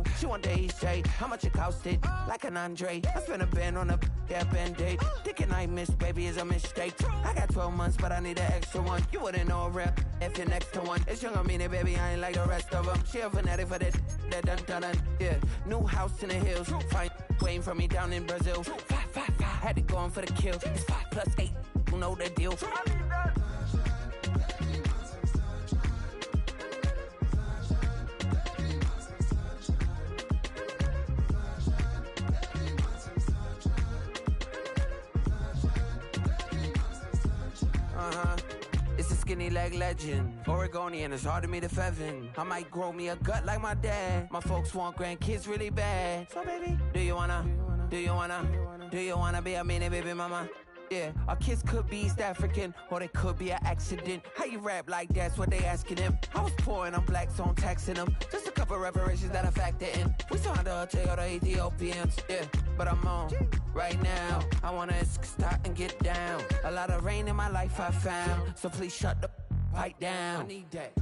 phone. She want the east shade. How much it costed? Like an Andre. I spent a band on a that band-aid. Thinking I miss, baby, is a mistake. I got 12 months, but I need an extra one. You wouldn't know a rep if you're next to one. It's young, I mean it, baby, I ain't like the rest of them. She a fanatic for that dun. Yeah, new house in the hills. Fine, waiting for me down in Brazil. 5, had to go on for the kill. It's 5 plus 8, you know the deal. It's a skinny leg legend. Oregonian, it's hard to meet a Fevin. I might grow me a gut like my dad. My folks want grandkids really bad. So baby, do you wanna be a mini baby mama? Yeah, our kids could be East African, or they could be an accident. How you rap like that's what they asking him. I was poor and I'm black, so I'm taxing them. Just a couple reparations that I factor in. We saw the Toyota Ethiopians, yeah, but I'm on right now. I wanna stop and get down. A lot of rain in my life I found, so please shut the pipe down. I need that.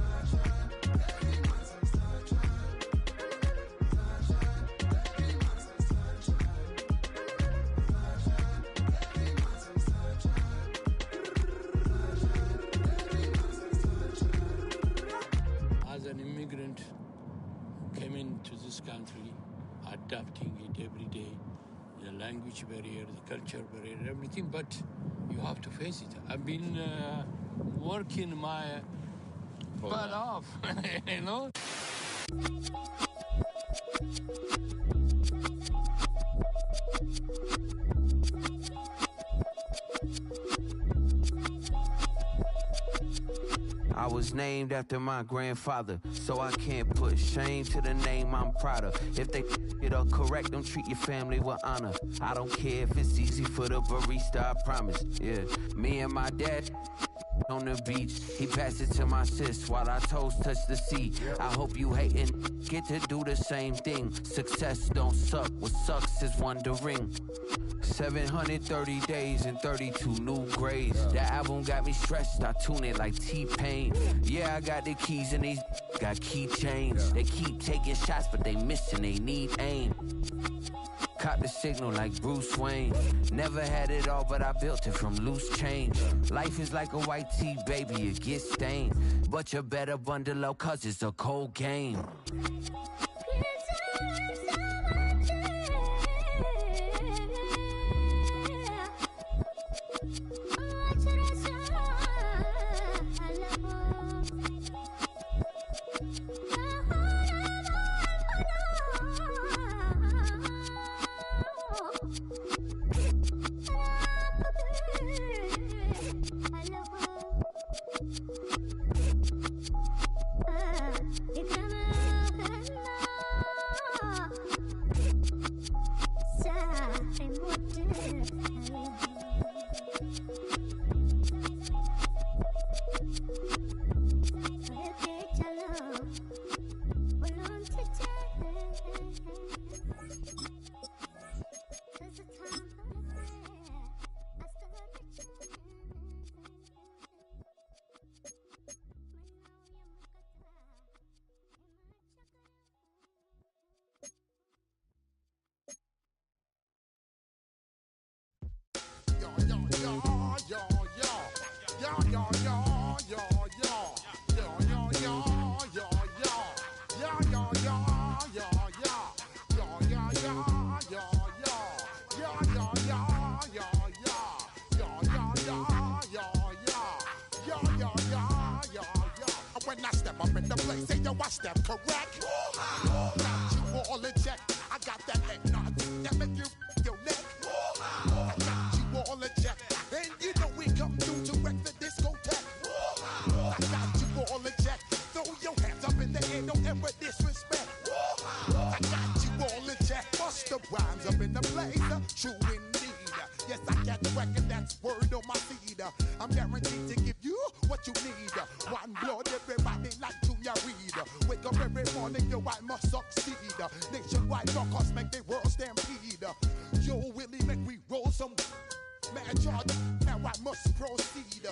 As an immigrant who came into this country, adapting it every day, the language barrier, the culture barrier, everything, but you have to face it. I've been working my butt off, you know? I was named after my grandfather, so I can't put shame to the name I'm proud of. If they it up correct, don't treat your family with honor. I don't care if it's easy for the barista, I promise. Yeah, me and my dad on the beach, he passed it to my sis while our toes touch the sea. I hope you hatin' get to do the same thing. Success don't suck, what sucks is wondering. 730 days and 32 new grades. That album got me stressed, I tune it like T-Pain. Yeah, I got the keys and these got keychains. They keep taking shots, but they missing, they need aim. Caught the signal like Bruce Wayne. Never had it all, but I built it from loose change. Life is like a white tee, baby, it gets stained. But you better bundle up, cause it's a cold game. When I step up in the place, say yo, I step correct. Got you all in check. I got that eggnog that make you your neck. I got you all in check. And you know we come through to wreck the discotheque. I got you all in check. Throw your hands up in the air, don't ever disrespect. I got you all in check. Bust the rhymes up in the place. True indeed. Yes, I got the record, that's word on my feed. I'm guaranteed to give you what you need. One blood, everybody like Junior Reed. Wake up every morning, yo, I must succeed. Nationwide rockers make the world stampede. Yo, Willie, make we roll some mad charge. Now I must proceed.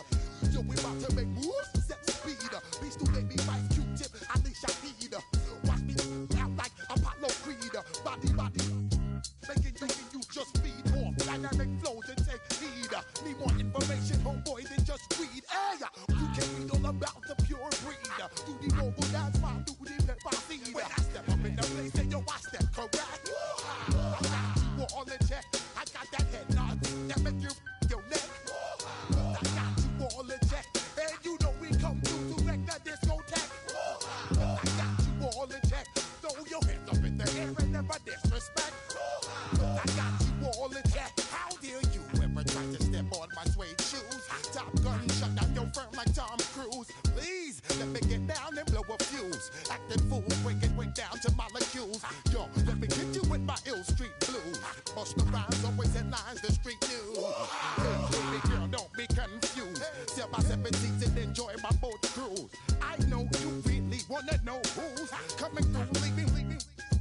Yo, we about to make moves, set speed. Beast to baby, vice Q-tip, Alicia Heed. Watch me out like Apollo Creed. Throw your hands up in the air and never disrespect. Cause I got you all in check. How dare you ever try to step on my suede shoes? Top Gun shut down your firm like Tom Cruise. Please, let me get down and blow a fuse. Acting fool, breaking way down to molecules. Yo, let me get you with my ill street blues. Bust the rhymes, always headlines, the street news. Hey, baby girl, don't be confused. Sell my 17s and enjoy my boat cruise. I know you really wanna know who's coming through, leaving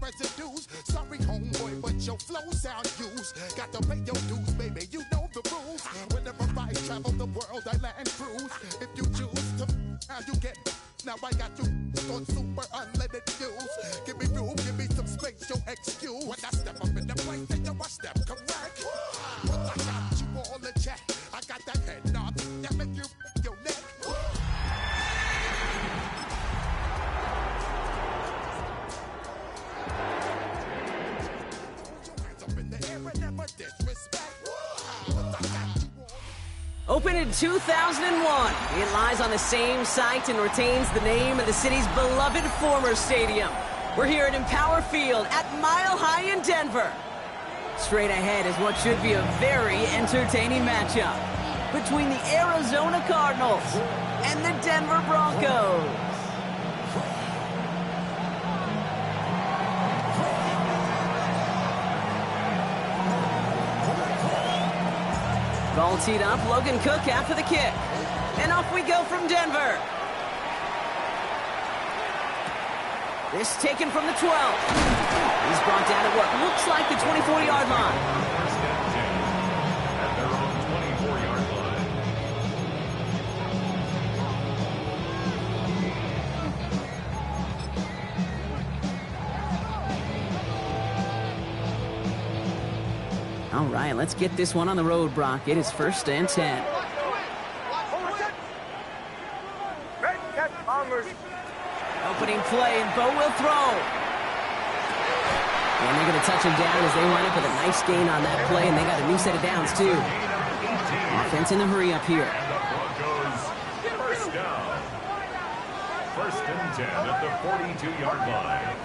residues. Sorry, homeboy, but your flow sound used. Got to pay your dues, baby, you know the rules. Whenever I travel the world, I land cruise. If you choose to, how you get. Now I got you on super unleaded fuels. Give me room, give me some space, your excuse. When I step up in the place, then I step correct. But I got you all in check. I got that head nod that make you your neck. Opened in 2001, it lies on the same site and retains the name of the city's beloved former stadium. We're here at Empower Field at Mile High in Denver. Straight ahead is what should be a very entertaining matchup between the Arizona Cardinals and the Denver Broncos. Ball teed up, Logan Cook after the kick. And off we go from Denver. This taken from the 12. He's brought down at what looks like the 24-yard line. First and 10 at their own 24-yard line. All right, let's get this one on the road, Brock. It is first and 10. Opening play, and Bo will throw. And they're going to touch him down as they wind up with a nice gain on that play, and they got a new set of downs, too. Offense in the hurry up here. And the Broncos first down. First and 10 at the 42-yard line.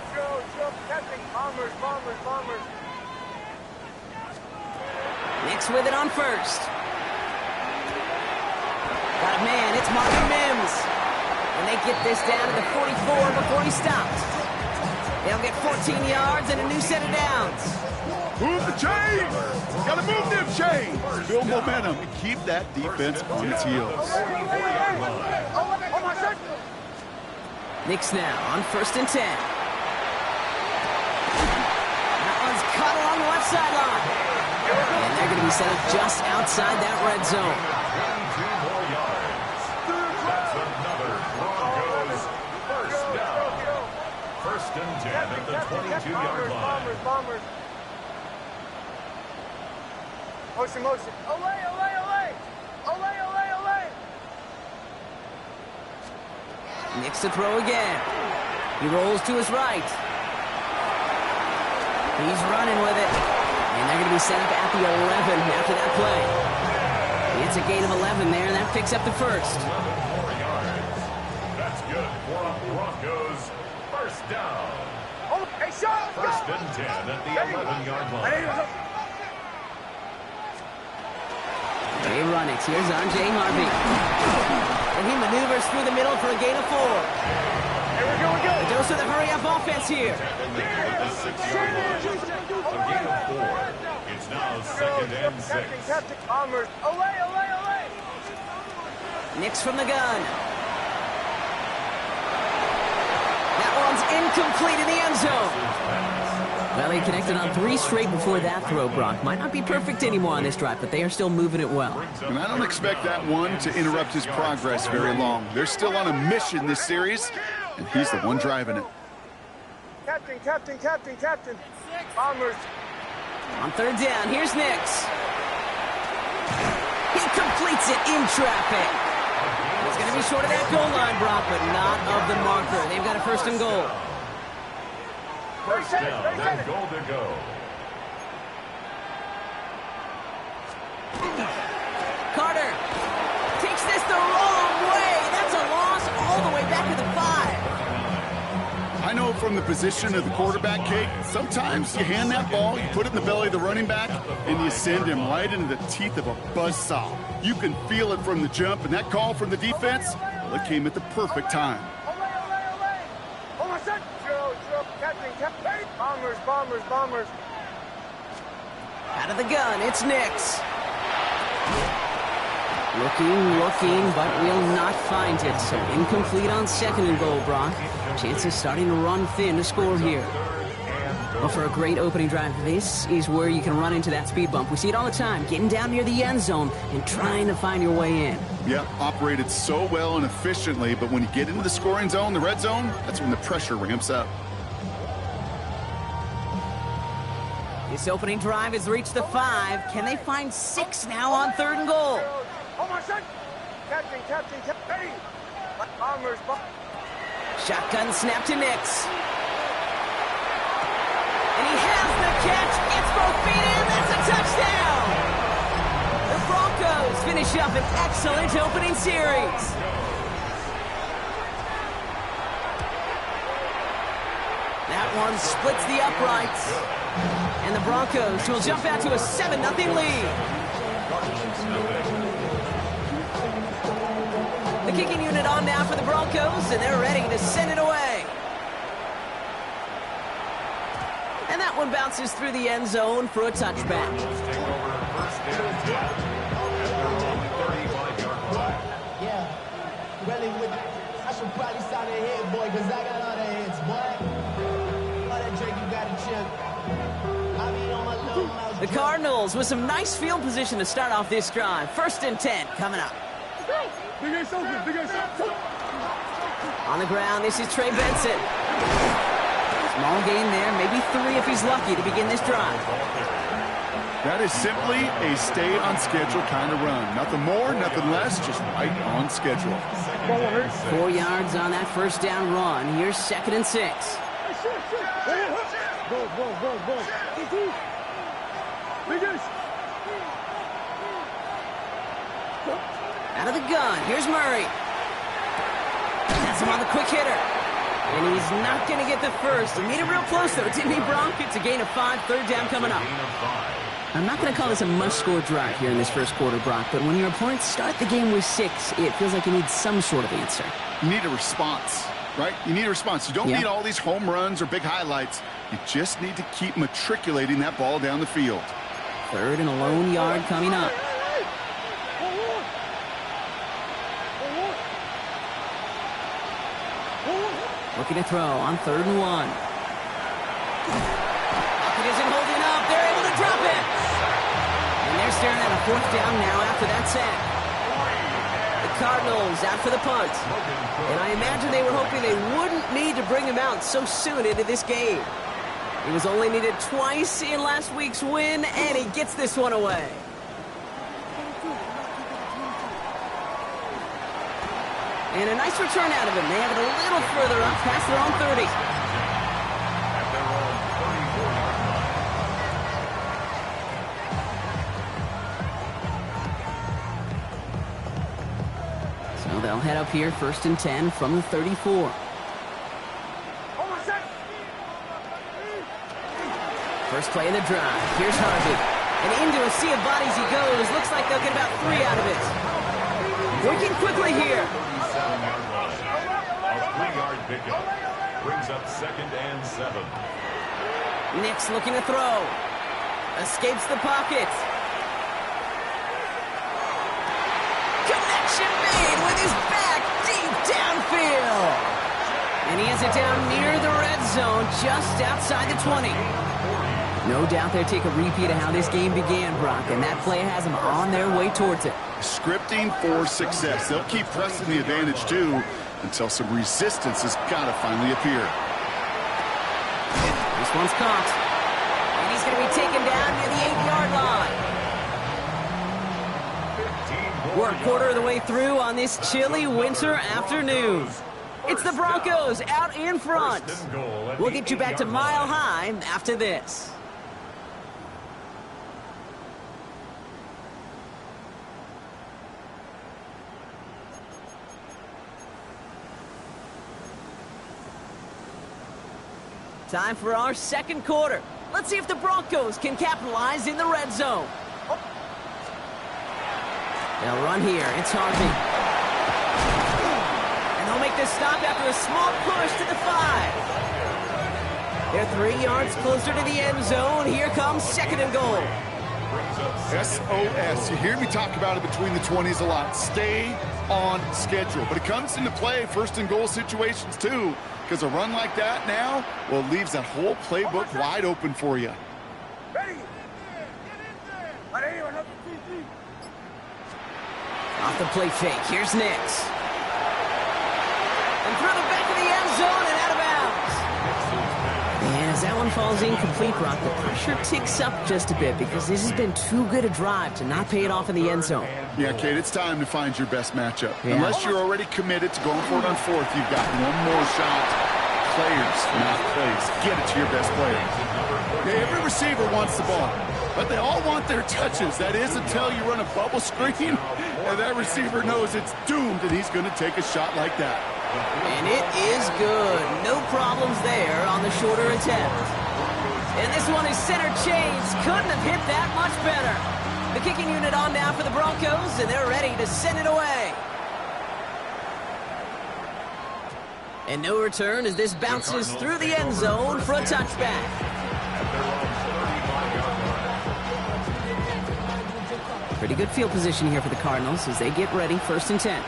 Nix with it on first. Got a man, it's Marvin Mims. And they get this down to the 44 before he stopped. They'll get 14 yards and a new set of downs. Move the chains! Gotta move them chains! Build momentum and keep that defense on its heels. Nix now on first and 10. That one's cut along the left sideline. And they're going to be set up just outside that red zone. 22 more yards. That's another Broncos first down. First and 10 at the 22-yard line. Motion. Olay. Nix to throw again. He rolls to his right. He's running with it. And they're going to be set up at the 11 after that play. It's a gain of 11 there, and that picks up the first. 11 more yards. That's good for a Broncos first down. First and 10 at the 11-yard line. They run it. Here's Jay Harvey. And he maneuvers through the middle for a gain of 4. The dose of the hurry-up offense here. And they get the 6-yard line. A gain of 4. It's now second and 6. Nix from the gun. That one's incomplete in the end zone. Well, he connected on 3 straight before that throw, Brock. Might not be perfect anymore on this drive, but they are still moving it well. And I don't expect that one to interrupt his progress very long. They're still on a mission this series, and he's the one driving it. Captain. Bombers. On third down, here's Nix. He completes it in traffic. He's going to be short of that goal line, Brock, but not of the marker. They've got a first and goal. First down and goal to go. Carter takes this the wrong way. That's a loss all the way back to the 5. I know from the position of the quarterback, Kate, sometimes you hand that ball, you put it in the belly of the running back, and you send him right into the teeth of a buzzsaw. You can feel it from the jump, and that call from the defense, well, it came at the perfect time. Bombers. Out of the gun, it's Nix. Looking, but will not find it. So incomplete on 2nd and goal, Brock. Chances starting to run thin to score here. Well, for a great opening drive, this is where you can run into that speed bump. We see it all the time, getting down near the end zone and trying to find your way in. Yeah, operated so well and efficiently, but when you get into the scoring zone, the red zone, that's when the pressure ramps up. This opening drive has reached the 5. Can they find 6 now on 3rd and goal? Oh my son! Captain, hey! Bombers. Shotgun snap to Nix. And he has the catch. Gets both feet in. That's a touchdown! The Broncos finish up an excellent opening series. That one splits the uprights. And the Broncos will jump out to a 7-0 lead. The kicking unit on now for the Broncos, and they're ready to send it away. And that one bounces through the end zone for a touchback. Yeah, really I should probably start a head, boy, because I got all the heads, boy. All that drink you got to chip. The Cardinals with some nice field position to start off this drive. 1st and 10 coming up. On the ground, this is Trey Benson. Small gain there, maybe 3 if he's lucky to begin this drive. That is simply a stay on schedule kind of run. Nothing more, nothing less, just right on schedule. 4 yards on that 1st down run. Here's 2nd and 6. Out of the gun, here's Murray. That's him on the quick hitter. And he's not going to get the first. He made it real close, though, didn't he, Bronk? It's a gain of 5, 3rd down coming up. I'm not going to call this a must-score drive here in this first quarter, Brock, but when your opponents start the game with 6, it feels like you need some sort of answer. You need a response, right? You need a response. You don't need all these home runs or big highlights. You just need to keep matriculating that ball down the field. 3rd and a lone yard coming up. Looking to throw on 3rd and 1. It isn't holding up. They're able to drop it. And they're staring at a 4th down now after that sack. The Cardinals out for the punt. And I imagine they were hoping they wouldn't need to bring him out so soon into this game. He was only needed twice in last week's win, and he gets this one away. And a nice return out of him. They have it a little further up past their own 30. So they'll head up here 1st and 10 from the 34. First play of the drive. Here's Harvey. And into a sea of bodies he goes. Looks like they'll get about 3 out of it. Working quickly here. A 3-yard pickup brings up 2nd and 7. Nix looking to throw. Escapes the pocket. Connection made with his back deep downfield. And he has it down near the red zone, just outside the 20. No doubt they'll take a repeat of how this game began, Brock, and that play has them on their way towards it. Scripting for success. They'll keep pressing the advantage, too, until some resistance has got to finally appear. This one's caught. And he's going to be taken down near the 8-yard line. We're a quarter of the way through on this chilly winter afternoon. It's the Broncos out in front. We'll get you back to Mile High after this. Time for our second quarter. Let's see if the Broncos can capitalize in the red zone. They'll run here. It's Harvey. And they'll make this stop after a small push to the 5. They're 3 yards closer to the end zone. Here comes second and goal. SOS. You hear me talk about it between the 20s a lot. Stay on schedule. But it comes into play first and goal situations too. Because a run like that now, well, leaves that whole playbook wide open for you. Off the play fake, here's Nix. And through the back of the end zone and out of bounds. And as that one falls incomplete, Brock, the pressure ticks up just a bit because this has been too good a drive to not pay it off in the end zone. Yeah, Kate, it's time to find your best matchup. Yeah. Unless you're already committed to going for it on fourth, you've got one more shot. Players, not plays. Get it to your best player. Yeah, every receiver wants the ball, but they all want their touches. That is until you run a bubble screen, and that receiver knows it's doomed, and he's going to take a shot like that. And it is good. No problems there on the shorter attempt. And this one is center change. Couldn't have hit that much better. The kicking unit on now for the Broncos, and they're ready to send it away. And no return as this bounces through the end zone for a touchback. Pretty good field position here for the Cardinals as they get ready, 1st and 10.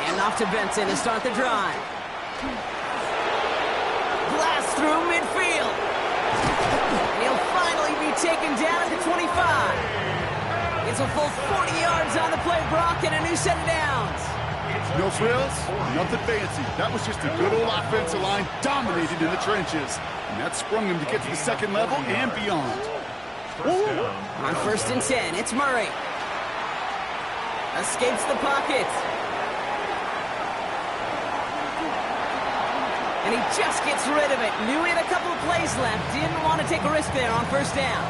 And off to Benson to start the drive. Blast through midfield. And he'll finally be taken down at the 25. It's a full 40 yards on the play, Brock, and a new set of downs. No frills, nothing fancy. That was just a good old offensive line dominated in the trenches. And that sprung him to get to the second level and beyond. On 1st and 10, it's Murray. Escapes the pocket. And he just gets rid of it. Knew he had a couple of plays left. Didn't want to take a risk there on 1st down.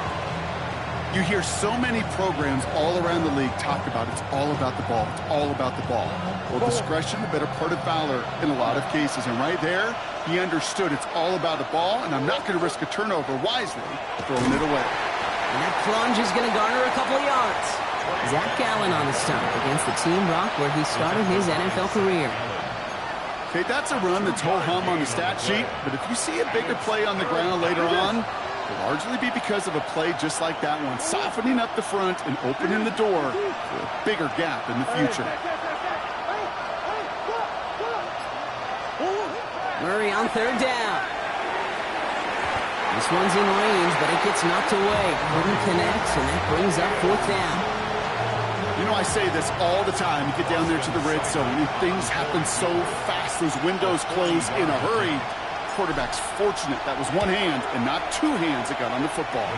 You hear so many programs all around the league talk about it's all about the ball. It's all about the ball. Well, discretion, the better part of valor in a lot of cases. And right there, he understood it's all about the ball, and I'm not going to risk a turnover wisely, throwing it away. And that plunge is going to garner a couple of yards. Zach Gallen on the stop against the Team Rock where he started his NFL career. Okay, that's a run that's ho-hum on the stat sheet, but if you see a bigger play on the ground later on, it'll largely be because of a play just like that one, softening up the front and opening the door for a bigger gap in the future. Murray on 3rd down. This one's in range, but it gets knocked away. Couldn't connect, and that brings up 4th down. You know, I say this all the time. You get down there to the red zone, and things happen so fast. Those windows close in a hurry. Quarterback's fortunate that was one hand and not two hands that got on the football.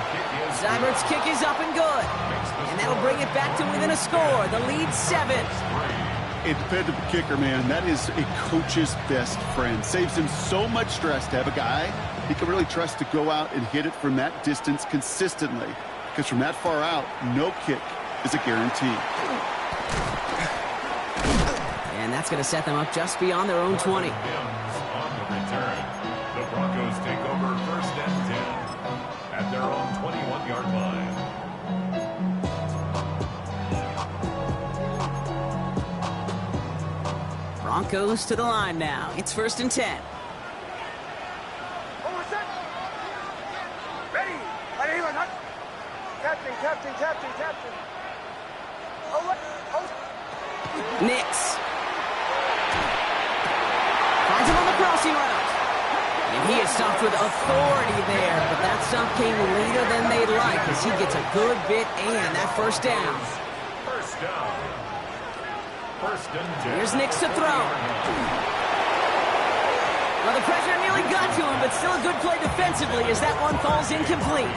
Zybert's kick is up and good. And that'll bring it back to within a score. The lead 7. A dependable kicker, man. That is a coach's best friend. Saves him so much stress to have a guy he can really trust to go out and hit it from that distance consistently. Because from that far out, no kick is a guarantee. And that's going to set them up just beyond their own 20. On the return, the Broncos take over 1st and 10 at their own 21-yard line. Broncos to the line now. It's 1st and 10. Ready. Captain. Nix. Finds him on the crossing route. And he is stopped with authority there, but that stop came later than they'd like as he gets a good bit and that 1st down. 1st down. 1st and 10. Here's Nix to throw. Well, the pressure nearly got to him, but still a good play defensively as that one falls incomplete.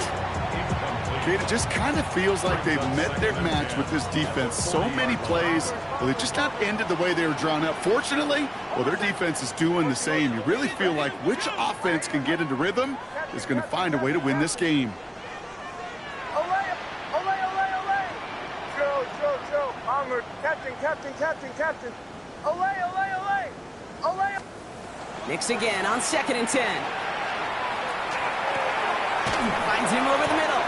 Kate, it just kind of feels like they've met their match with this defense. So many plays, well, they just not ended the way they were drawn up. Fortunately, well, their defense is doing the same. You really feel like which offense can get into rhythm is going to find a way to win this game. Joe. Armored. Captain. Olay, olay, olay! Olay! Nix again on 2nd and 10. Finds him over the middle.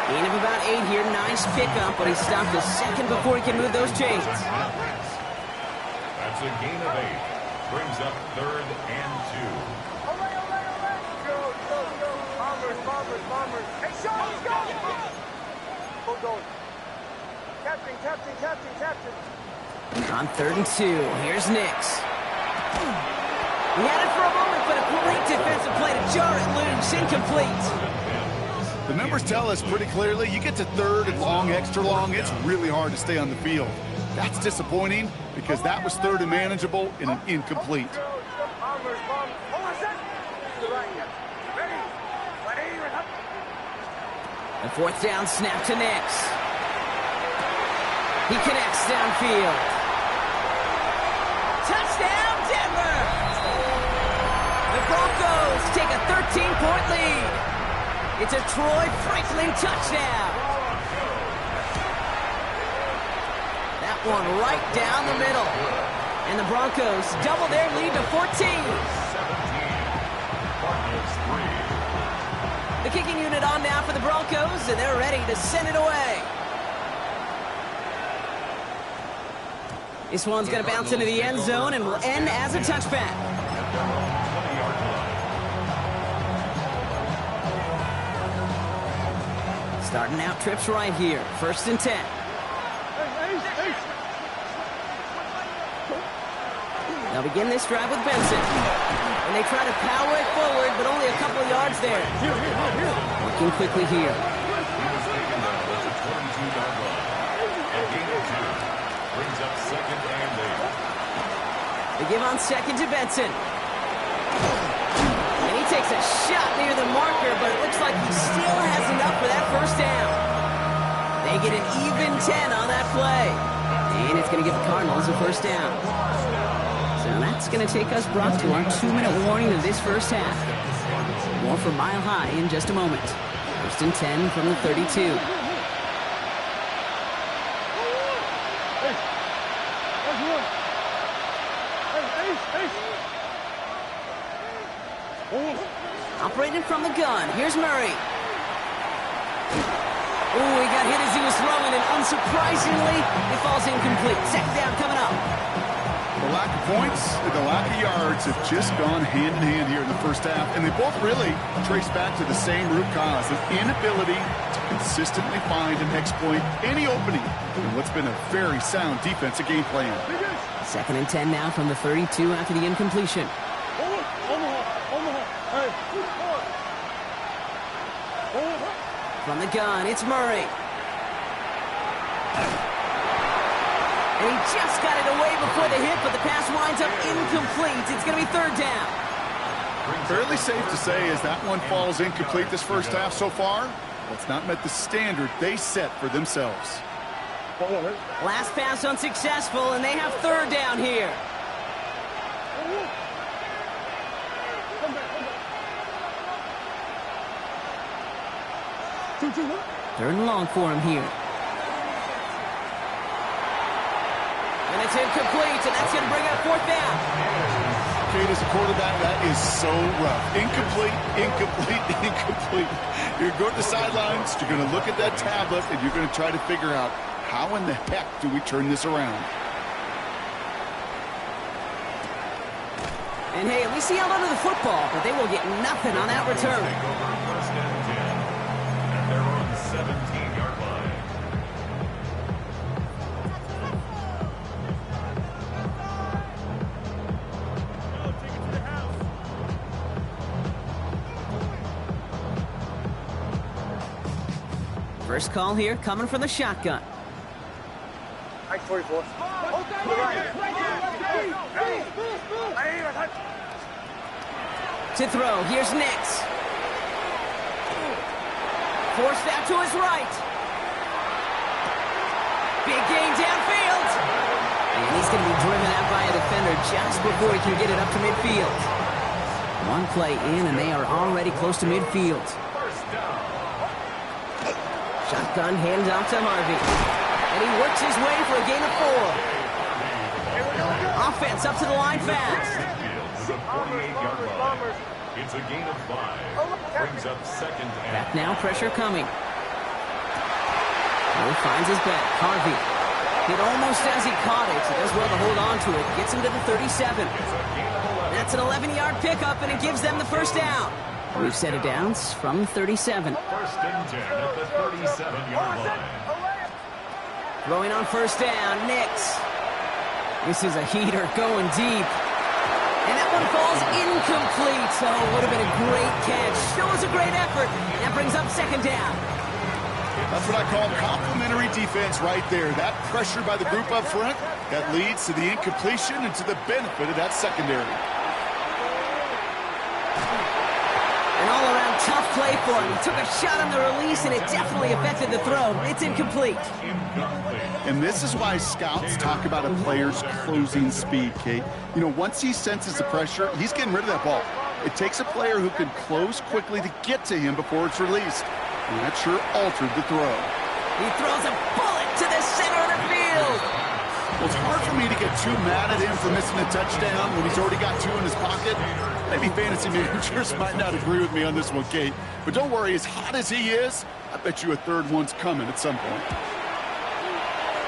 Gain of about 8 here. Nice pickup, but he stopped a second before he can move those chains. That's a gain of 8. Brings up 3rd and 2. Olay, olay, olay! Go, go, go! Bombers, bombers, bombers! Hey, Sean, let's go! Hold on. Captain, captain, captain, captain! On 3rd and 2, here's Nix. He had it for a moment, but a great defensive play to jar it loose. Incomplete. The numbers tell us pretty clearly, you get to 3rd and long, extra long, it's really hard to stay on the field. That's disappointing because that was 3rd and manageable in an incomplete. Bombers, bombers! Hold on a sec! To the right, yeah. Ready! Ready! The 4th down snap to Nix. He connects downfield. Touchdown, Denver! The Broncos take a 13-point lead. It's a Troy Franklin touchdown. That one right down the middle. And the Broncos double their lead to 14. 17. The kicking unit on now for the Broncos, and they're ready to send it away. This one's going to bounce into the end zone and will end as a touchback. Starting out trips right here. 1st and 10. They'll begin this drive with Benson. And they try to power it forward, but only a couple of yards there. Working quickly here. Brings up 2nd and 8. They give on 2nd to Benson. And he takes a shot near the marker, but it looks like he still has enough for that 1st down. They get an even 10 on that play. And it's going to give the Cardinals a 1st down. So that's going to take us, Brock, to our 2-minute warning of this 1st half. More from Mile High in just a moment. 1st and 10 from the 32. Operated from the gun. Here's Murray. Oh, he got hit as he was throwing, and unsurprisingly, it falls incomplete. 2nd down coming up. The lack of points and the lack of yards have just gone hand in hand here in the 1st half, and they both really trace back to the same root cause, an inability to consistently find and exploit any opening in what's been a very sound defensive game plan. 2nd and 10 now from the 32 after the incompletion. From the gun, it's Murray. And he just got it away before the hit, but the pass winds up incomplete. It's going to be 3rd down. Fairly safe to say as that one falls incomplete this 1st half so far, it's not met the standard they set for themselves. Last pass unsuccessful, and they have 3rd down here. Third and long for him here. And it's incomplete, and that's going to bring up 4th down. Kate, as a quarterback, that is so rough. Incomplete, incomplete, incomplete. You're going to the sidelines, you're going to look at that tablet, and you're going to try to figure out how in the heck do we turn this around? And hey, at least he held onto the football, but they will get nothing on that return. And they're on the 17-yard line. First call here coming from the shotgun. High 44. To throw, here's Nix. Forced out to his right. Big gain downfield. And he's going to be driven out by a defender just before he can get it up to midfield. One play in, and they are already close to midfield. Shotgun handoff to Harvey. And he works his way for a gain of 4. offense up to the line fast. To the 48-yard line. It's a gain of 5. Brings up second and... Back now, pressure coming. He finds his back. Harvey. Hit almost as he caught it. He does well to hold on to it. Gets him to the 37. That's an 11-yard pickup, and it gives them the first down. We've set it down from 37. First and 10 at the 37-yard line. Throwing on first down, Nix. This is a heater going deep. And that one falls incomplete. So it would have been a great catch. Shows a great effort. And that brings up second down. That's what I call complimentary defense right there. That pressure by the group up front, that leads to the incompletion and to the benefit of that secondary. An all-around tough play for him. He took a shot on the release, and it definitely affected the throw. It's incomplete. And this is why scouts talk about a player's closing speed, Kate. You know, once he senses the pressure, he's getting rid of that ball. It takes a player who can close quickly to get to him before it's released. And that sure altered the throw. He throws a bullet to the center of the field. Well, it's hard for me to get too mad at him for missing a touchdown when he's already got 2 in his pocket. Maybe fantasy managers might not agree with me on this one, Kate. But don't worry, as hot as he is, I bet you a third one's coming at some point.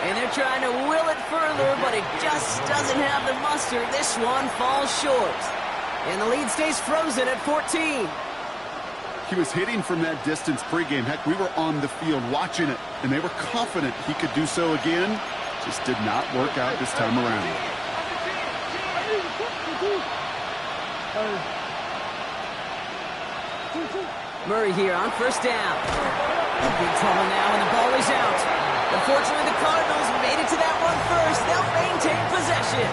And they're trying to will it further, but it just doesn't have the muster. This one falls short. And the lead stays frozen at 14. He was hitting from that distance pregame. Heck, we were on the field watching it, and they were confident he could do so again. Just did not work out this time around. Murray here on first down. In big trouble now, and the ball is out. Unfortunately, the Cardinals made it to that one first. They'll maintain possession.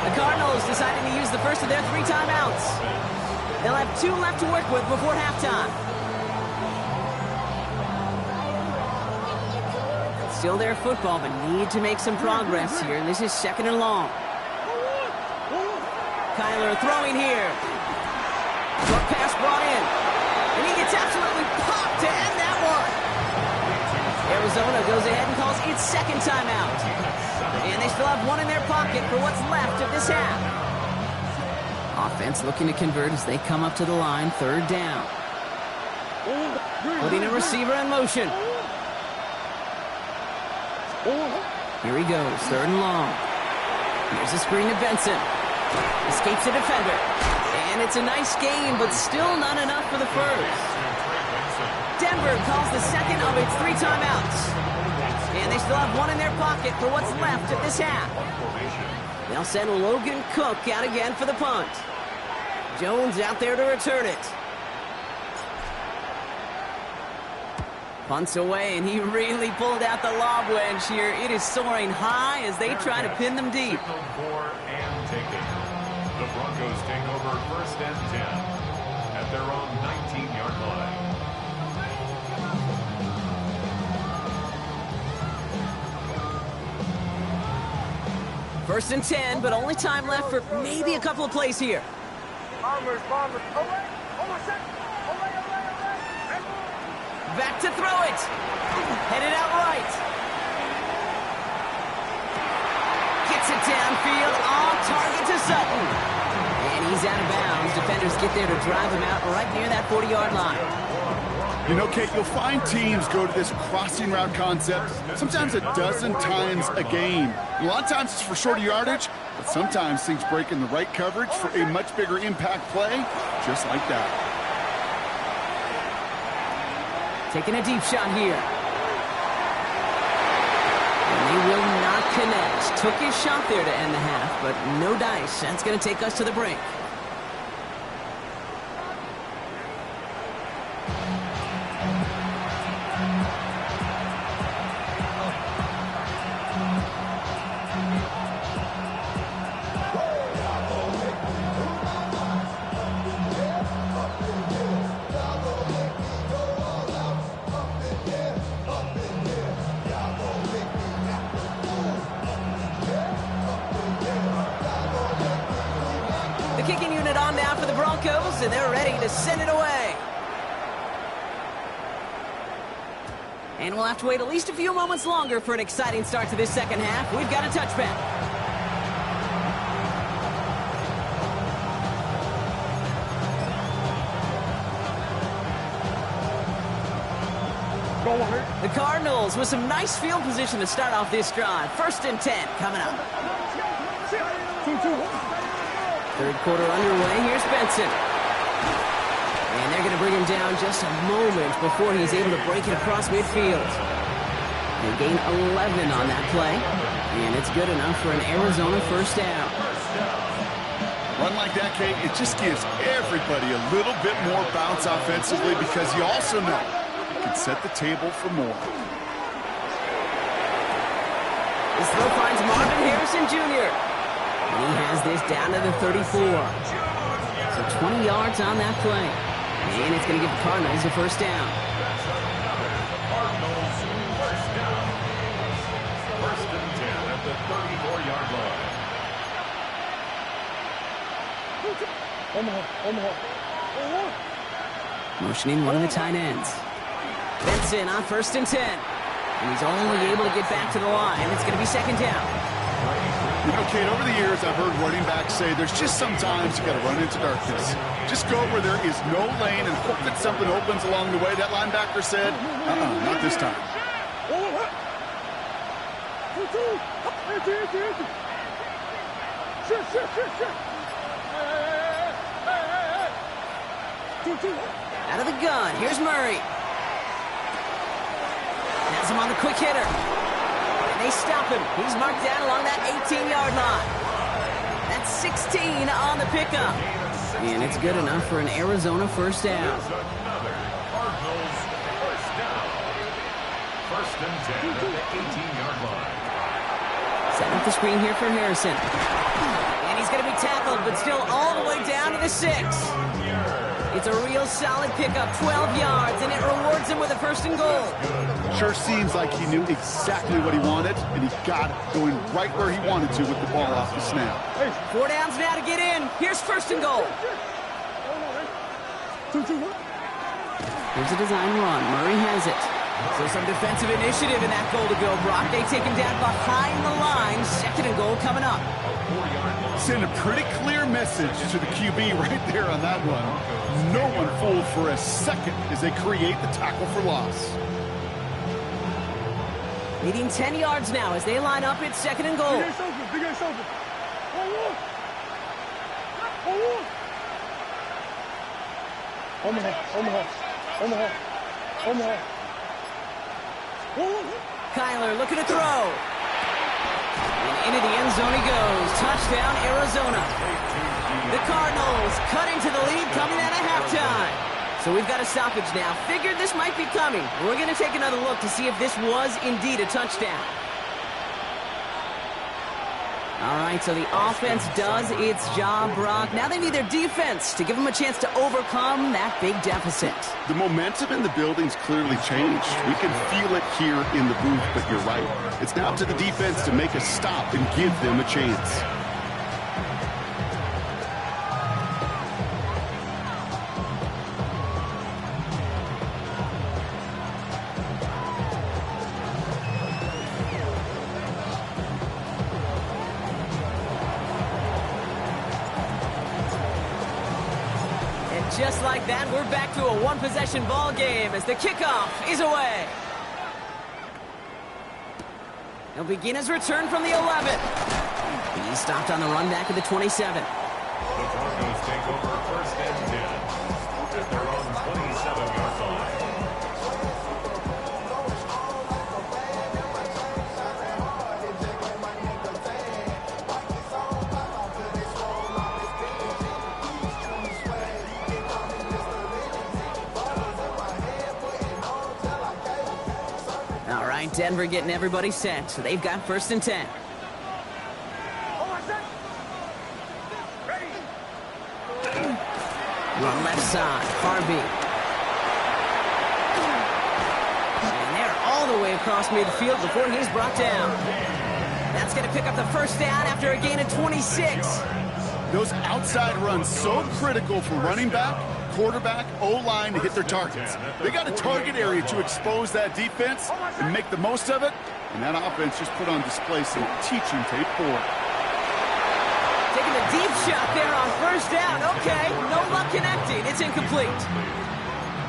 The Cardinals deciding to use the first of their 3 timeouts. They'll have 2 left to work with before halftime. Still their football, but need to make some progress here. This is second and long. Kyler throwing here. Short pass brought in. And he gets absolutely popped to end that one. Arizona goes ahead and calls its second timeout. And they still have 1 in their pocket for what's left of this half. Offense looking to convert as they come up to the line. Third down. Putting a receiver in motion. Here he goes. Third and long. Here's a screen to Benson. Escapes the defender. And it's a nice game, but still not enough for the first. Denver calls the second of its 3 timeouts. And they still have 1 in their pocket for what's left of this half. They'll send Logan Cook out again for the punt. Jones out there to return it. Punts away, and he really pulled out the lob wedge here. It is soaring high as they try to pin them deep. The Broncos take over first and 10 at their own 19-yard line. First and 10, but only time left for maybe a couple of plays here. Bombers. Away. Back to throw it. Headed out right. Gets it downfield. On target to Sutton. And he's out of bounds. Defenders get there to drive him out right near that 40-yard line. You know, Kate, you'll find teams go to this crossing route concept sometimes a dozen times a game. A lot of times it's for shorter yardage, but sometimes things break in the right coverage for a much bigger impact play, just like that. Taking a deep shot here. And they will not connect. Took his shot there to end the half, but no dice. That's going to take us to the break. And they're ready to send it away. And we'll have to wait at least a few moments longer for an exciting start to this second half. We've got a touchback. The Cardinals with some nice field position to start off this drive. 1st and 10 coming up. Third quarter underway. Here's Benson. And they're going to bring him down just a moment before he's able to break it across midfield. They gain 11 on that play. And it's good enough for an Arizona 1st down. Run like that, Kate, it just gives everybody a little bit more bounce offensively because you also know you can set the table for more. This throw finds Marvin Harrison Jr. And he has this down to the 34. So 20 yards on that play. And it's going to give the Cardinals a 1st down. Cardinals, 1st down. 1st and 10 at the 34-yard line. Motioning one of the tight ends. Benson on 1st and 10. And he's only able to get back to the line. It's going to be 2nd down. You know, Kate, over the years, I've heard running backs say there's just sometimes you got to run into darkness. Just go where there is no lane and hope that something opens along the way. That linebacker said, not this time. Out of the gun, here's Murray. Has him on the quick hitter. And they stop him. He's marked down along that 18-yard line. That's 16 on the pickup. And it's good enough for an Arizona 1st down. Another Cardinals 1st down. 1st and 10 at the 18-yard line. Setting up the screen here for Harrison. And he's going to be tackled, but still all the way down to the 6. It's a real solid pickup, 12 yards, and it rewards him with a 1st and goal. Sure seems like he knew exactly what he wanted, and he got it going right where he wanted to with the ball off the snap. 4 downs now to get in. Here's 1st and goal. Here's a design run. Murray has it. So some defensive initiative in that goal to go, Brock. They take him down behind the line. 2nd and goal coming up. Send a pretty clear message to the QB right there on that one. No one fooled for a second as they create the tackle for loss. Leading 10 yards now as they line up. It's 2nd and goal. Kyler looking to throw. And into the end zone he goes. Touchdown, Arizona. The Cardinals cutting to the lead coming out of halftime. So we've got a stoppage now. Figured this might be coming. We're going to take another look to see if this was indeed a touchdown. All right, so the offense does its job, Brock. Now they need their defense to give them a chance to overcome that big deficit. The momentum in the building's clearly changed. We can feel it here in the booth, but you're right. It's now up to the defense to make a stop and give them a chance. Just like that, we're back to a one-possession ball game as the kickoff is away. He'll begin his return from the 11. He stopped on the run back at the 27. The Broncos take over 1st and 10 at their own 27-yard line. Denver getting everybody set, so they've got 1st and 10. Run left side, Harvey. And they're all the way across midfield before he's brought down. That's going to pick up the 1st down after a gain of 26. Those outside runs so critical for running back, quarterback, O-line to hit their targets. They got a target area to expose that defense and make the most of it, and that offense just put on display some teaching tape for it. Taking a deep shot there on 1st down. Okay, no luck connecting. It's incomplete.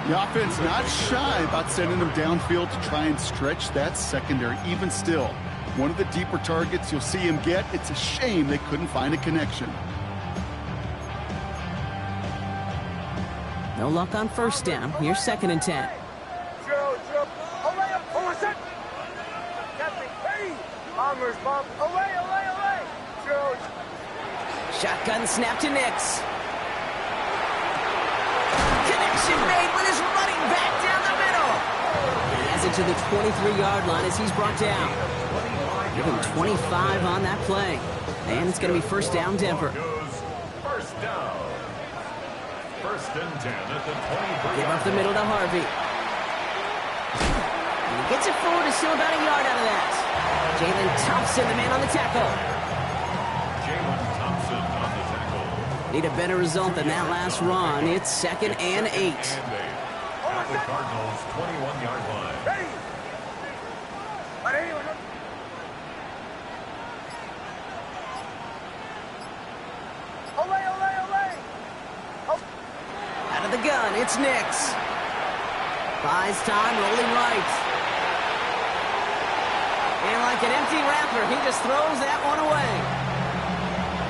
The offense not shy about sending them downfield to try and stretch that secondary. Even still, one of the deeper targets you'll see him get. It's a shame they couldn't find a connection. No luck on first down. Here's 2nd and 10. Shotgun snap to Nix. Connection made with his running back down the middle. He has it to the 23-yard line as he's brought down. Give him 25 on that play. And it's going to be first down, Denver. First down. First and 10 at the 23. Give up the middle to Harvey. And he gets it forward to still about a yard out of that. Jalen Thompson, the man on the tackle. Jalen Thompson on the tackle. Need a better result than that last run. It's 2nd and 8. At the Cardinals' 21-yard line. Out of the gun, it's Nix. Buys time, rolling right. And like an empty wrapper, he just throws that one away.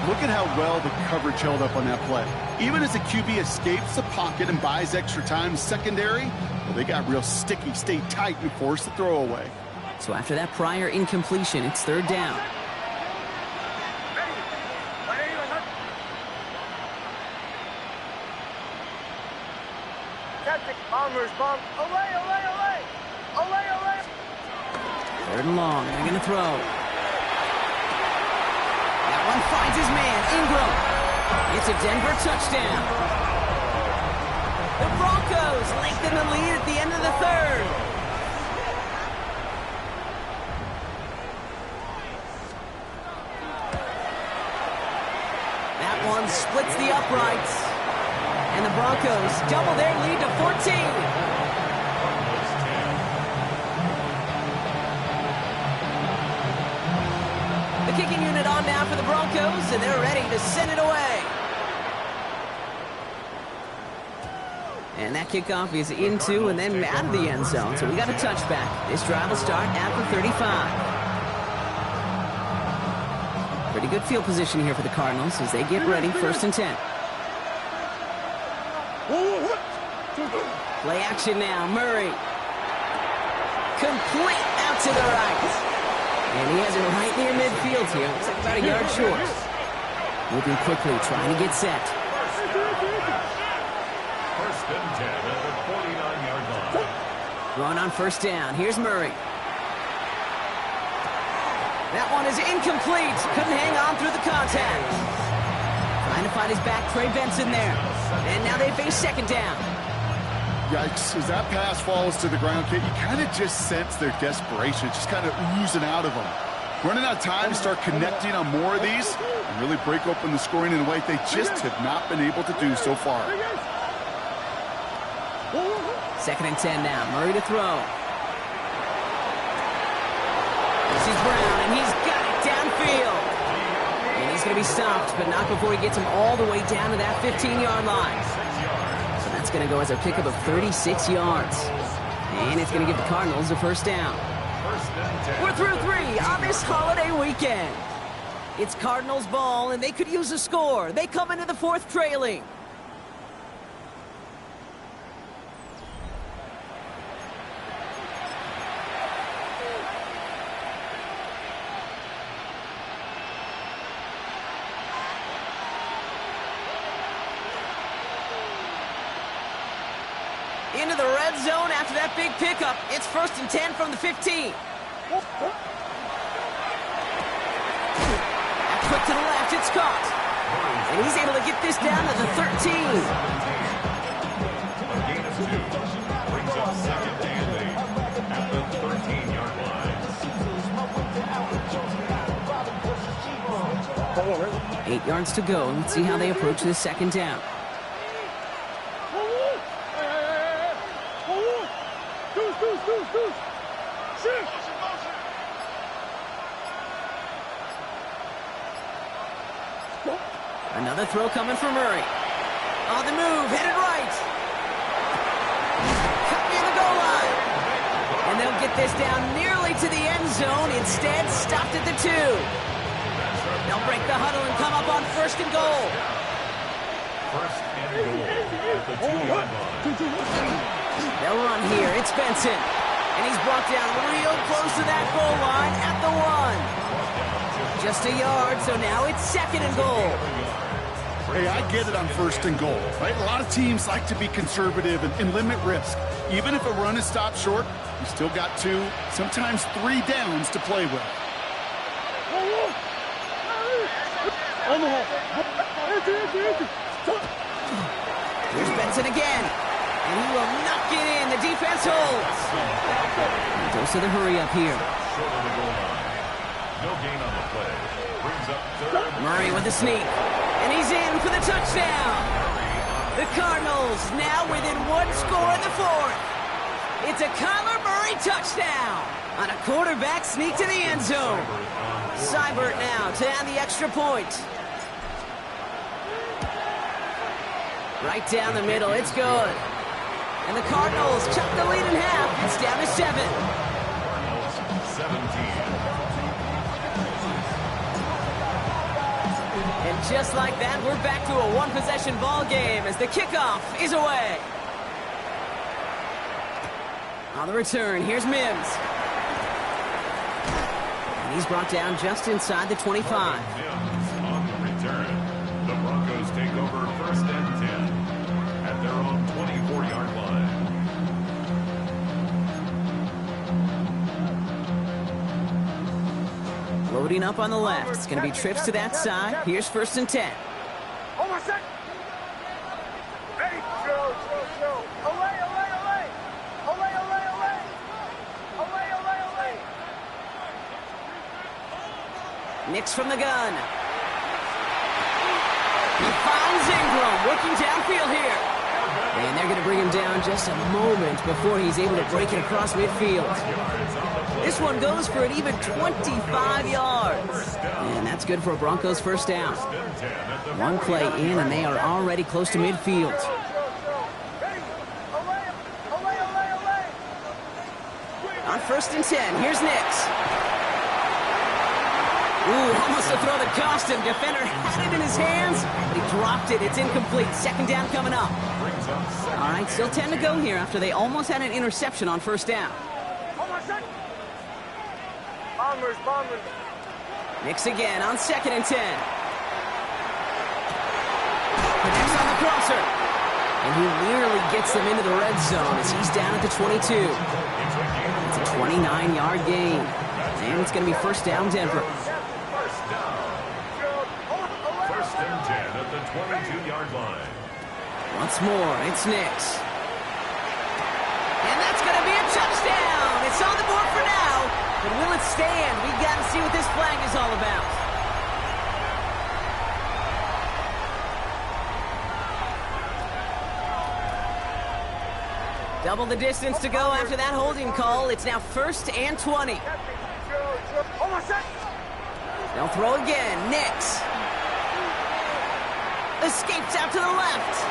Look at how well the coverage held up on that play. Even as the QB escapes the pocket and buys extra time secondary, well, they got real sticky, stayed tight, and forced the throw away. So after that prior incompletion, it's 3rd down. Third and long, they're going to throw. That one finds his man, Ingram. It's a Denver touchdown. The Broncos lengthen the lead at the end of the 3rd. That one splits the uprights. And the Broncos double their lead to 14. The kicking unit on now for the Broncos, and they're ready to send it away. And that kickoff is into and then out of the end zone, so we got a touchback. This drive will start at the 35. Pretty good field position here for the Cardinals as they get ready, 1st and 10. Play action now, Murray. Complete out to the right. And he has it right near midfield here. Looks like about a yard short. Moving quickly, trying to get set. First and 10 at the 49-yard line. Going on first down. Here's Murray. That one is incomplete. Couldn't hang on through the contact. Trying to find his back, Trey Benson there. And now they face 2nd down. Yikes, as that pass falls to the ground, Kate, you kind of just sense their desperation, just kind of oozing out of them. Running out of time to start connecting on more of these and really break open the scoring in a way they just have not been able to do so far. 2nd and 10 now. Murray to throw. This is Brown, and he's got it downfield. And he's going to be stopped, but not before he gets him all the way down to that 15-yard line. That's going to go as a pickup of 36 yards. And it's going to give the Cardinals a first down. We're through 3 on this holiday weekend. It's Cardinals ball, and they could use a score. They come into the 4th trailing. Into the red zone after that big pickup. It's 1st and 10 from the 15. Quick to the left, it's caught. And he's able to get this down to the 13. A gain of 2 brings up 2nd and 8 at the 13-yard line. 8 yards to go. Let's see how they approach this 2nd down. Another throw coming from Murray. On the move, headed right. get this down nearly to the end zone. Instead, stopped at the 2. They'll break the huddle and come up on 1st and goal. First and goal at the 2-yard line. They'll run here. It's Benson. And he's brought down real close to that goal line at the 1. Just a yard, so now it's 2nd and goal. Hey, I get it on 1st and goal, right? A lot of teams like to be conservative and limit risk. Even if a run is stopped short, you still got 2, sometimes 3 downs to play with. Here's Benson again. And he will knock it in. The defense holds. Dose of the hurry up here. Short of the goal line. No gain on the play. Brings up 3rd. Murray with the sneak. And he's in for the touchdown. The Cardinals now within 1 score in the 4th. It's a Kyler Murray touchdown on a quarterback sneak to the end zone. Seibert now to add the extra point. Right down the middle, it's good. And the Cardinals chop the lead in half. It's down to 7. Cardinals 17. And just like that, we're back to a one-possession ball game as the kickoff is away. On the return, here's Mims. And he's brought down just inside the 25. Mims on the return. The Broncos take over 1st and 10 at their own 24-yard line. Loading up on the left. It's going to be trips to that side. Here's 1st and 10. Hold on a sec. Ready? Go. Away. Nix from the gun. He finds Ingram working downfield here. And they're going to bring him down just a moment before he's able to break it across midfield. This one goes for an even 25 yards. And that's good for a Broncos 1st down. 1 play in, and they are already close to midfield. On 1st and 10, here's Nix. Ooh, almost to throw the costume. Defender had it in his hands, but he dropped it. It's incomplete. 2nd down coming up. All right, still 10 to go here after they almost had an interception on 1st down. Bombers. Nix again on 2nd and 10. Connects on the crosser. And he nearly gets them into the red zone as he's down at the 22. It's a 29-yard gain. And it's going to be 1st down, Denver. 1st and 10 at the 22-yard line. Once more, it's Nix. And that's going to be a touchdown. It's on the board for now. But will it stand? We've got to see what this flag is all about. Double the distance to go after that holding call. It's now 1st and 20. They'll throw again. Nix. Escapes out to the left.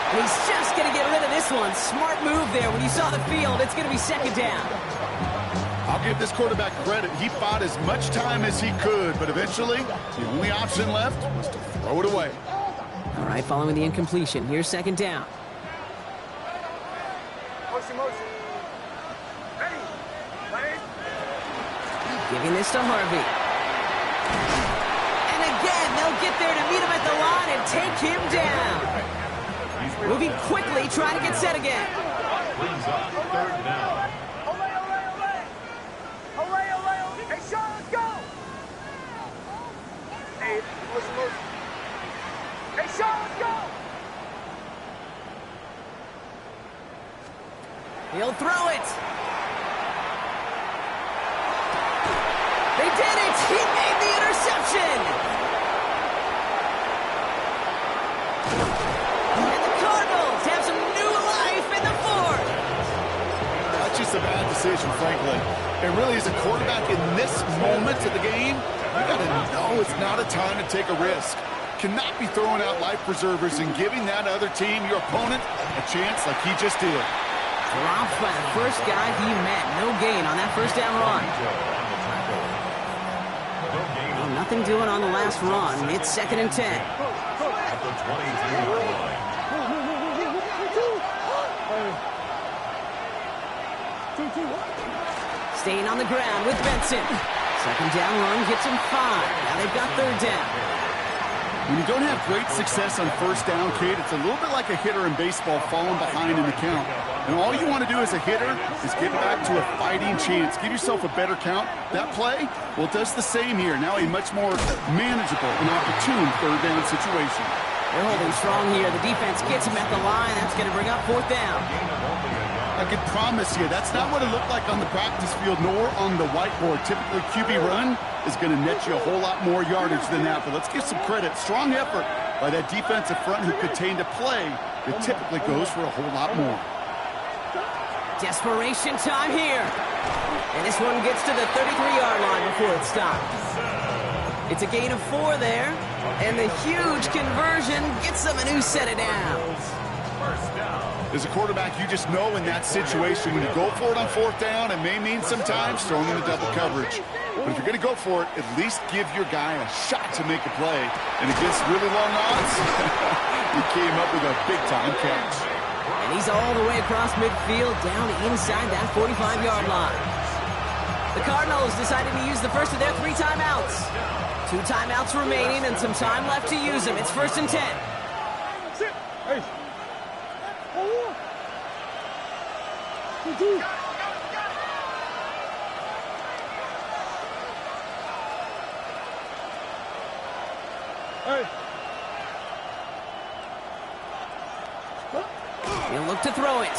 And he's just going to get rid of this one. Smart move there. When you saw the field, it's going to be 2nd down. I'll give this quarterback credit. He fought as much time as he could, but eventually, the only option left was to throw it away. All right, following the incompletion, here's 2nd down. Motion. Ready? Giving this to Harvey. And again, they'll get there to meet him at the line and take him down. Moving quickly, trying to get set again. Brings up 3rd down. Hey, Sean, let's go. Hey, motion. Hey, Sean, let's go. He'll throw it. They did it. He made the interception. And the Cardinals have some new life in the 4th. That's just a bad decision, frankly. And really, as a quarterback in this moment of the game, you got to know it's not a time to take a risk. Cannot be throwing out life preservers and giving that other team, your opponent, a chance like he just did. Dropped by the first guy he met. No gain on that first down run. Well, nothing doing on the last run. It's 2nd and 10. At the 22-yard line. Staying on the ground with Benson. 2nd down run gets him 5. Now they've got 3rd down. When you don't have great success on first down, Kate, it's a little bit like a hitter in baseball falling behind in the count. And all you want to do as a hitter is get back to a fighting chance. Give yourself a better count. That play, well, it does the same here. Now a much more manageable and opportune 3rd down situation. They're holding strong here. The defense gets him at the line. That's going to bring up 4th down. I can promise you, that's not what it looked like on the practice field nor on the whiteboard. Typically, QB run is going to net you a whole lot more yardage than that. But let's give some credit. Strong effort by that defensive front who contained a play that typically goes for a whole lot more. Desperation time here. And this one gets to the 33-yard line before it stops. It's a gain of 4 there. And the huge conversion gets them a new set of downs. As a quarterback, you just know in that situation, when you go for it on 4th down, it may mean sometimes throwing in the double coverage. But if you're going to go for it, at least give your guy a shot to make a play. And against really long odds, he came up with a big-time catch. And he's all the way across midfield, down inside that 45-yard line. The Cardinals decided to use the first of their 3 timeouts. 2 timeouts remaining and some time left to use them. It's 1st and 10. Hey. He'll look to throw it.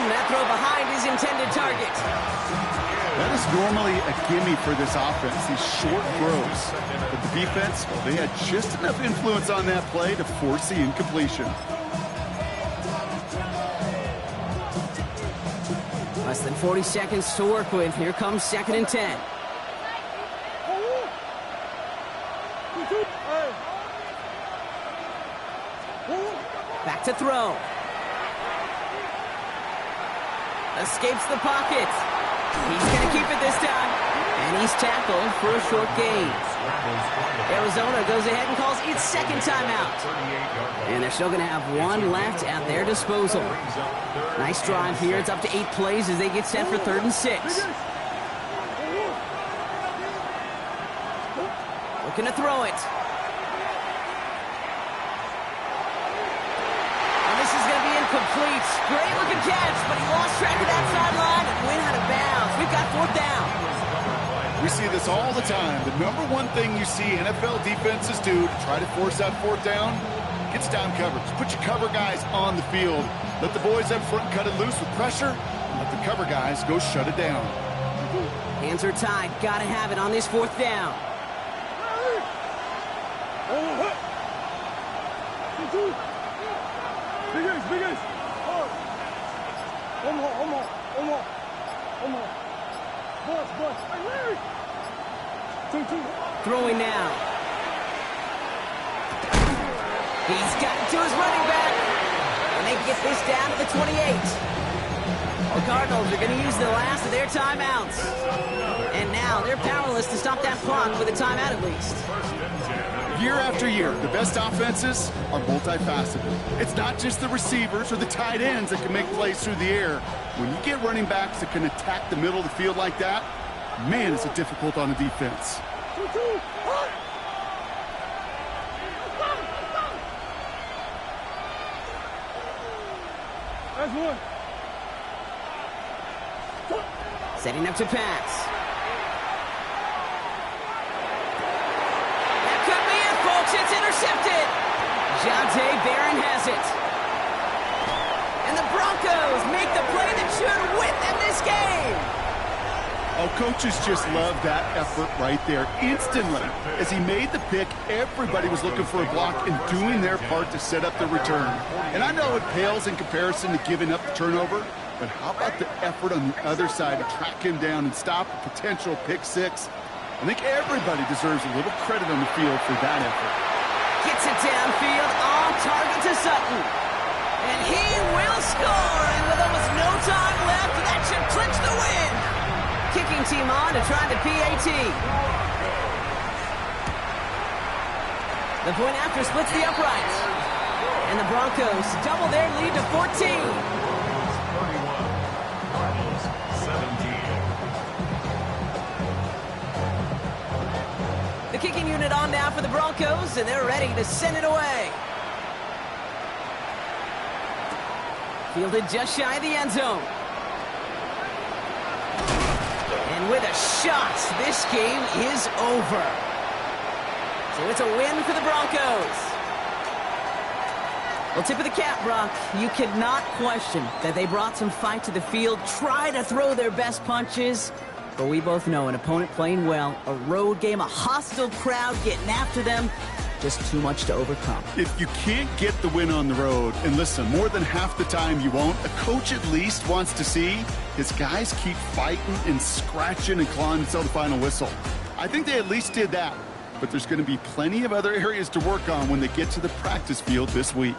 That throw behind his intended target. That is normally a gimme for this offense, these short throws. But the defense, well, they had just enough influence on that play to force the incompletion. Less than 40 seconds to work with. Here comes 2nd and 10. Back to throw. Escapes the pocket. He's going to keep it this time. And he's tackled for a short gain. Arizona goes ahead and calls its 2nd timeout. And they're still going to have 1 left at their disposal. Nice drive here. It's up to 8 plays as they get set for 3rd and 6. Looking to throw it. And this is going to be incomplete. Great looking catch, but he lost track of that sideline and went out of bounds. We've got 4th down. We see this all the time. The number one thing you see NFL defenses do to try to force that 4th down, gets down coverage. Put your cover guys on the field. Let the boys up front cut it loose with pressure. Let the cover guys go shut it down. Hands are tied. Got to have it on this 4th down. Big ace. One more. Boss. Two. Throwing now. He's gotten to his running back. And they get this down to the 28. The Cardinals are going to use the last of their timeouts. And now they're powerless to stop that clock with a timeout at least. Year after year, the best offenses are multifaceted. It's not just the receivers or the tight ends that can make plays through the air. When you get running backs that can attack the middle of the field like that, man, is it difficult on a defense. That's one. Setting up to pass. It's intercepted. Jonte Barron has it. And the Broncos make the play that should win them this game. Oh, coaches just love that effort right there. Instantly, as he made the pick, everybody was looking for a block and doing their part to set up the return. And I know it pales in comparison to giving up the turnover, but how about the effort on the other side to track him down and stop a potential pick 6? I think everybody deserves a little credit on the field for that effort. Gets it downfield, on target to Sutton. And he will score, and with almost no time left, that should clinch the win. Kicking team on to try the PAT. The point after splits the uprights. And the Broncos double their lead to 14. 31. Cardinals 17. The kicking unit on now for the Broncos, and they're ready to send it away. Fielded just shy of the end zone. And with a shot, this game is over. So it's a win for the Broncos. Well, tip of the cap, Brock. You cannot question that they brought some fight to the field, try to throw their best punches. But we both know an opponent playing well, a road game, a hostile crowd getting after them, just too much to overcome. If you can't get the win on the road, and listen, more than half the time you won't, a coach at least wants to see his guys keep fighting and scratching and clawing until the final whistle. I think they at least did that, but there's going to be plenty of other areas to work on when they get to the practice field this week.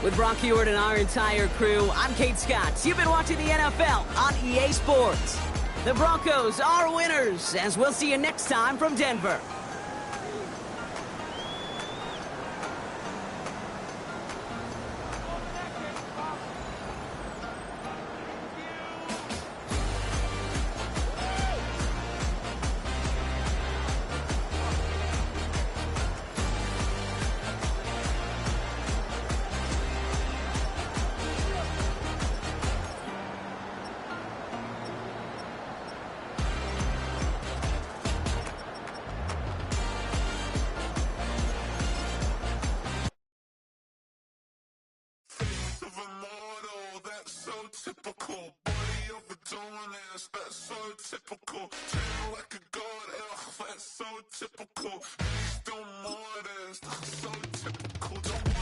With Brock Heward and our entire crew, I'm Kate Scott. You've been watching the NFL on EA Sports. The Broncos are winners, as we'll see you next time from Denver. Typical body of a donut, that's so typical. Train like a god, that's so typical. Still more, that's so typical. Don't